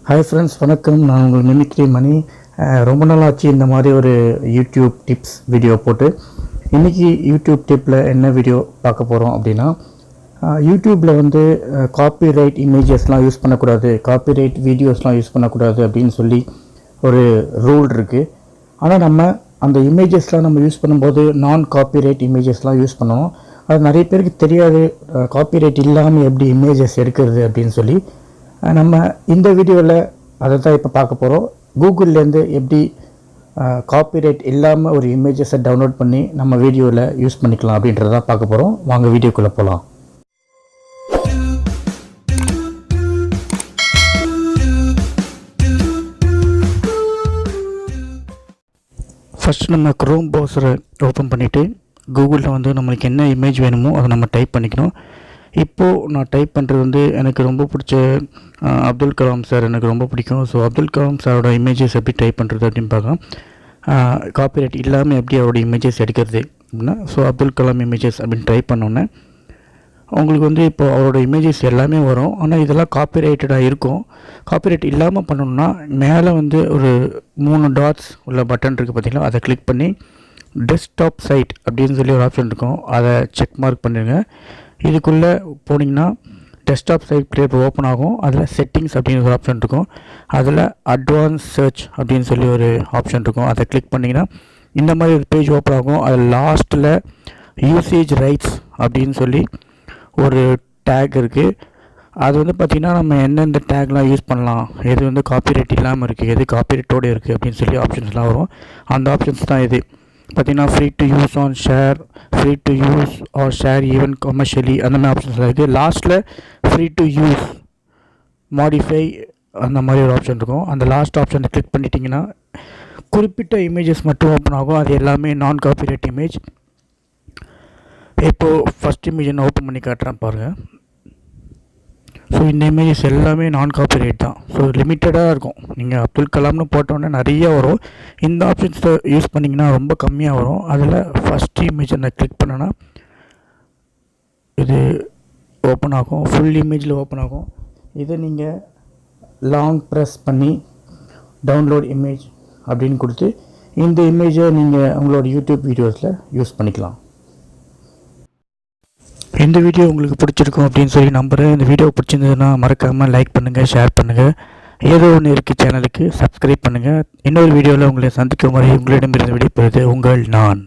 Hi friends, வணக்கம். நான் உங்கள் மிமிக்ரி மணி. ரொம்ப நாளாச்சு இந்த மாதிரி ஒரு யூடியூப் டிப்ஸ் வீடியோ போட்டு. இன்றைக்கி யூடியூப் டிப்பில் என்ன வீடியோ பார்க்க போகிறோம் அப்படின்னா, யூடியூப்பில் வந்து காப்பிரைட் இமேஜஸ்லாம் யூஸ் பண்ணக்கூடாது, காப்பிரைட் வீடியோஸ்லாம் யூஸ் பண்ணக்கூடாது அப்படின்னு சொல்லி ஒரு ரூல் இருக்குது. ஆனால் நம்ம அந்த இமேஜஸ்லாம் நம்ம யூஸ் பண்ணும்போது நான் காப்பிரைட் இமேஜஸ்லாம் யூஸ் பண்ணணும். அது நிறைய பேருக்கு தெரியாது, காப்பிரைட் இல்லாமல் எப்படி இமேஜஸ் எடுக்கிறது அப்படின்னு சொல்லி. நம்ம இந்த வீடியோவில் அதை தான் இப்போ பார்க்க போகிறோம். கூகுள்லேருந்து எப்படி காப்பிரைட் இல்லாமல் ஒரு இமேஜஸை டவுன்லோட் பண்ணி நம்ம வீடியோவில் யூஸ் பண்ணிக்கலாம் அப்படின்றத பார்க்க போகிறோம். வாங்க வீடியோக்குள்ளே போகலாம். ஃபஸ்ட்டு நம்ம க்ரோம் ப்ரௌசரை ஓப்பன் பண்ணிவிட்டு கூகுளில் வந்து நம்மளுக்கு என்ன இமேஜ் வேணுமோ அதை நம்ம டைப் பண்ணிக்கணும். இப்போது நான் டைப் பண்ணுறது வந்து எனக்கு ரொம்ப பிடிச்ச அப்துல் கலாம் சார் எனக்கு ரொம்ப பிடிக்கும். ஸோ அப்துல் கலாம் சாரோட இமேஜஸ் எப்படி டைப் பண்ணுறது அப்படின்னு பார்க்கலாம். காப்பிரைட் இல்லாமல் எப்படி அவரோட இமேஜஸ் எடுக்கிறது அப்படின்னா, ஸோ அப்துல் கலாம் இமேஜஸ் அப்படின்னு டைப் பண்ணோன்னே உங்களுக்கு வந்து இப்போது அவரோட இமேஜஸ் எல்லாமே வரும். ஆனால் இதெல்லாம் காப்பிரைட்டடாக இருக்கும். காப்பிரைட் இல்லாமல் பண்ணணுன்னா மேலே வந்து ஒரு 3 டாட்ஸ் உள்ள பட்டன் இருக்குது பார்த்திங்களா, அதை கிளிக் பண்ணி டெஸ்க்டாப் சைட் அப்படின்னு சொல்லி ஒரு ஆப்ஷன் இருக்கும், அதை செக் மார்க் பண்ணிடுங்க. இதுக்குள்ளே போனீங்கன்னா டெஸ்க்டாப் சைட் பிளேயர் ஓப்பன் ஆகும். அதில் செட்டிங்ஸ் அப்படின்னு ஒரு ஆப்ஷன் இருக்கும், அதில் அட்வான்ஸ் சர்ச் அப்படின்னு சொல்லி ஒரு ஆப்ஷன் இருக்கும், அதை கிளிக் பண்ணிங்கன்னா இந்த மாதிரி ஒரு பேஜ் ஓப்பன் ஆகும். அதில் லாஸ்ட்டில் யூசேஜ் ரைட்ஸ் அப்படின்னு சொல்லி ஒரு டேக் இருக்குது. அது வந்து பார்த்திங்கன்னா நம்ம எந்தெந்த டேக்லாம் யூஸ் பண்ணலாம், எது வந்து காப்பிரைட் இல்லாமல் இருக்குது, எது காப்பிரைட்டோடு இருக்குது அப்படின்னு சொல்லி ஆப்ஷன்ஸ்லாம் வரும். அந்த ஆப்ஷன்ஸ் தான் இது பார்த்திங்கன்னா free to use on share, free to use R share even commercially, அந்த மாதிரி ஆப்ஷன்ஸ்லாம் இருக்குது. லாஸ்ட்டில் ஃப்ரீ டு யூஸ், மாடிஃபை, அந்த மாதிரி ஒரு ஆப்ஷன் இருக்கும். அந்த லாஸ்ட் ஆப்ஷனை கிளிக் பண்ணிட்டீங்கன்னா குறிப்பிட்ட இமேஜஸ் மட்டும் ஓப்பன் ஆகும். அது எல்லாமே நான் காப்பிரைட் இமேஜ். இப்போது ஃபஸ்ட் இமேஜ் நான் ஓப்பன் பண்ணி காட்டுறேன் பாருங்கள். ஸோ இந்த இமேஜஸ் எல்லாமே நான் காப்பிரைட் தான். ஸோ லிமிட்டடாக இருக்கும். நீங்கள் அப்துல் கலாம்னு போட்டோன்னே நிறைய வரும். இந்த ஆப்ஷன்ஸை யூஸ் பண்ணிங்கன்னா ரொம்ப கம்மியாக வரும். அதில் ஃபஸ்ட் இமேஜை நான் கிளிக் பண்ணேன்னா இது ஓப்பன் ஆகும், ஃபுல் இமேஜில் ஓப்பன் ஆகும். இதை நீங்கள் லாங் ப்ரெஸ் பண்ணி டவுன்லோட் இமேஜ் அப்படின்னு கொடுத்து இந்த இமேஜை நீங்கள் உங்களோட யூடியூப் வீடியோஸில் யூஸ் பண்ணிக்கலாம். இந்த வீடியோ உங்களுக்கு பிடிச்சிருக்கும் அப்படின்னு சொல்லி நம்புகிறேன். இந்த வீடியோ பிடிச்சிருந்ததுன்னா மறக்காமல் லைக் பண்ணுங்கள், ஷேர் பண்ணுங்கள். ஏதோ ஒன்று இருக்குது சேனலுக்கு சப்ஸ்கிரைப் பண்ணுங்கள். இன்னொரு வீடியோவில் உங்களை சந்திக்கும் வரை உங்களிடமிருந்து விடைபெறுவது உங்கள் நான்.